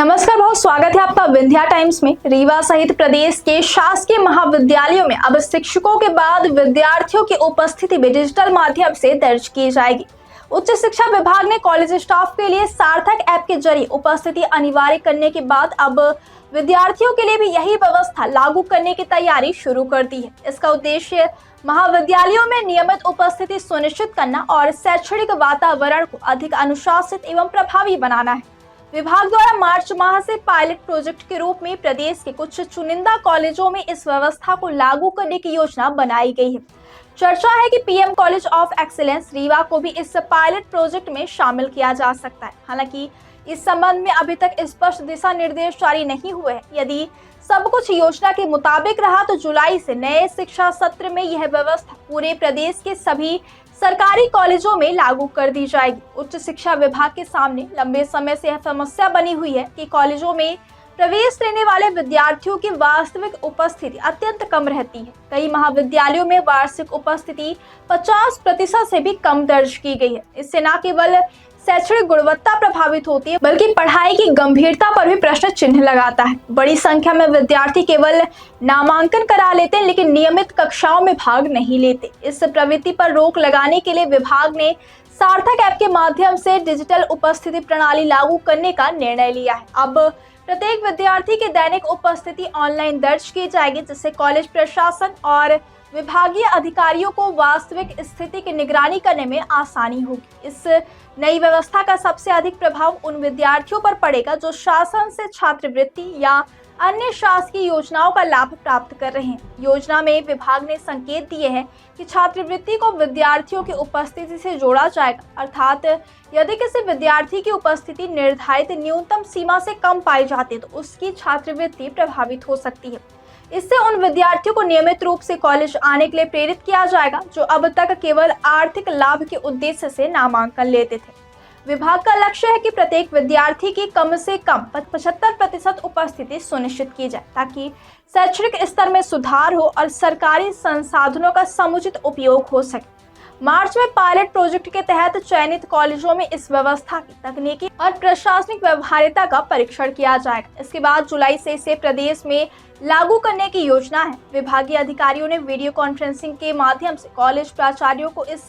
नमस्कार, बहुत स्वागत है आपका विंध्या टाइम्स में। रीवा सहित प्रदेश के शासकीय महाविद्यालयों में अब शिक्षकों के बाद विद्यार्थियों की उपस्थिति भी डिजिटल माध्यम से दर्ज की जाएगी। उच्च शिक्षा विभाग ने कॉलेज स्टाफ के लिए सार्थक ऐप के जरिए उपस्थिति अनिवार्य करने के बाद अब विद्यार्थियों के लिए भी यही व्यवस्था लागू करने की तैयारी शुरू कर दी है। इसका उद्देश्य महाविद्यालयों में नियमित उपस्थिति सुनिश्चित करना और शैक्षणिक वातावरण को अधिक अनुशासित एवं प्रभावी बनाना है। विभाग द्वारा मार्च माह से पायलट प्रोजेक्ट के रूप में प्रदेश के कुछ चुनिंदा कॉलेजों में इस व्यवस्था को लागू करने की योजना बनाई गई है। चर्चा है कि PM college of excellence Rewa को भी इस पायलट प्रोजेक्ट में शामिल किया जा सकता है। हालांकि इस संबंध में अभी तक स्पष्ट दिशा निर्देश जारी नहीं हुए हैं। यदि सब कुछ योजना के मुताबिक रहा तो जुलाई से नए शिक्षा सत्र में यह व्यवस्था पूरे प्रदेश के सभी सरकारी कॉलेजों में लागू कर दी जाएगी। उच्च शिक्षा विभाग के सामने लंबे समय से यह समस्या बनी हुई है कि कॉलेजों में प्रवेश लेने वाले विद्यार्थियों की वास्तविक उपस्थिति अत्यंत कम रहती है। कई महाविद्यालयों में वार्षिक उपस्थिति 50% से भी कम दर्ज की गई है। इससे न केवल शैक्षणिक गुणवत्ता प्रभावित होती है बल्कि पढ़ाई की गंभीरता पर भी प्रश्न चिन्ह लगाता है। बड़ी संख्या में विद्यार्थी केवल नामांकन करा लेते हैं लेकिन नियमित कक्षाओं में भाग नहीं लेते। इस प्रवृत्ति पर रोक लगाने के लिए विभाग ने सार्थक ऐप के माध्यम से डिजिटल उपस्थिति प्रणाली लागू करने का निर्णय लिया है। अब प्रत्येक विद्यार्थी की दैनिक उपस्थिति ऑनलाइन दर्ज की जाएगी, जिससे कॉलेज प्रशासन और विभागीय अधिकारियों को वास्तविक स्थिति की निगरानी करने में आसानी होगी। इस नई व्यवस्था का सबसे अधिक प्रभाव उन विद्यार्थियों पर पड़ेगा जो शासन से छात्रवृत्ति या अन्य शासकीय योजनाओं का लाभ प्राप्त कर रहे हैं। योजना में विभाग ने संकेत दिए हैं कि छात्रवृत्ति को विद्यार्थियों की उपस्थिति से जोड़ा जाएगा, अर्थात यदि किसी विद्यार्थी की उपस्थिति निर्धारित न्यूनतम सीमा से कम पाई जाती है तो उसकी छात्रवृत्ति प्रभावित हो सकती है। इससे उन विद्यार्थियों को नियमित रूप से कॉलेज आने के लिए प्रेरित किया जाएगा जो अब तक केवल आर्थिक लाभ के उद्देश्य से नामांकन लेते थे। विभाग का लक्ष्य है कि प्रत्येक विद्यार्थी की कम से कम 75% उपस्थिति सुनिश्चित की जाए ताकि शैक्षणिक स्तर में सुधार हो और सरकारी संसाधनों का समुचित उपयोग हो सके। मार्च में पायलट प्रोजेक्ट के तहत चयनित कॉलेजों में इस व्यवस्था की तकनीकी और प्रशासनिक व्यवहार्यता का परीक्षण किया जाएगा। इसके बाद जुलाई से इसे प्रदेश में लागू करने की योजना है। विभागीय अधिकारियों ने वीडियो कॉन्फ्रेंसिंग के माध्यम से कॉलेज प्राचार्यों को इस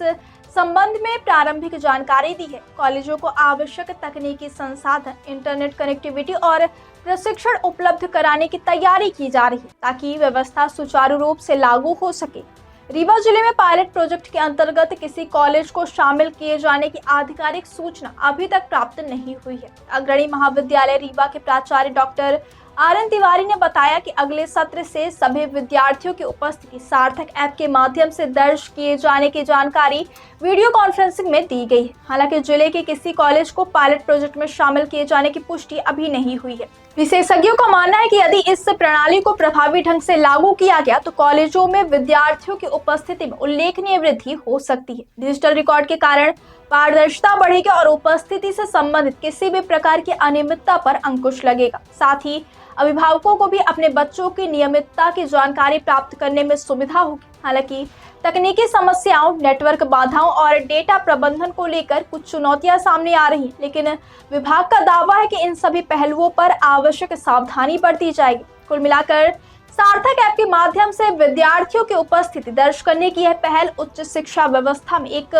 संबंध में प्रारंभिक जानकारी दी है। कॉलेजों को आवश्यक तकनीकी संसाधन, इंटरनेट कनेक्टिविटी और प्रशिक्षण उपलब्ध कराने की तैयारी की जा रही है ताकि व्यवस्था सुचारू रूप से लागू हो सके। रीवा जिले में पायलट प्रोजेक्ट के अंतर्गत किसी कॉलेज को शामिल किए जाने की आधिकारिक सूचना अभी तक प्राप्त नहीं हुई है। अग्रणी महाविद्यालय रीवा के प्राचार्य डॉक्टर आर.एन. तिवारी ने बताया कि अगले सत्र से सभी विद्यार्थियों की उपस्थिति सार्थक ऐप के माध्यम से दर्ज किए जाने की जानकारी वीडियो कॉन्फ्रेंसिंग में दी गई है। हालांकि जिले के किसी कॉलेज को पायलट प्रोजेक्ट में शामिल किए जाने की पुष्टि अभी नहीं हुई है। विशेषज्ञों का मानना है कि यदि इस प्रणाली को प्रभावी ढंग से लागू किया गया तो कॉलेजों में विद्यार्थियों की उपस्थिति में उल्लेखनीय वृद्धि हो सकती है। डिजिटल रिकॉर्ड के कारण पारदर्शिता बढ़ेगी और उपस्थिति से संबंधित किसी भी प्रकार की अनियमितता पर अंकुश लगेगा। साथ ही अभिभावकों को भी अपने बच्चों की नियमितता की जानकारी प्राप्त करने में सुविधा होगी। हालांकि तकनीकी समस्याओं, नेटवर्क बाधाओं और डेटा प्रबंधन को लेकर कुछ चुनौतियां सामने आ रही हैं, लेकिन विभाग का दावा है कि इन सभी पहलुओं पर आवश्यक सावधानी बरती जाएगी। कुल मिलाकर सार्थक ऐप के माध्यम से विद्यार्थियों की उपस्थिति दर्ज करने की यह पहल उच्च शिक्षा व्यवस्था में एक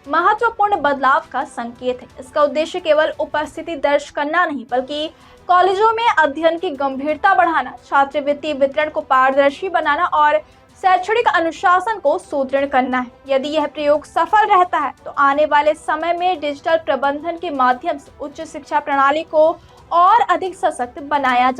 महत्वपूर्ण बदलाव का संकेत है। इसका उद्देश्य केवल उपस्थिति दर्ज करना नहीं बल्कि कॉलेजों में अध्ययन की गंभीरता बढ़ाना, छात्रवृत्ति वितरण को पारदर्शी बनाना और शैक्षणिक अनुशासन को सुदृढ़ करना है। यदि यह प्रयोग सफल रहता है तो आने वाले समय में डिजिटल प्रबंधन के माध्यम से उच्च शिक्षा प्रणाली को और अधिक सशक्त बनाया जा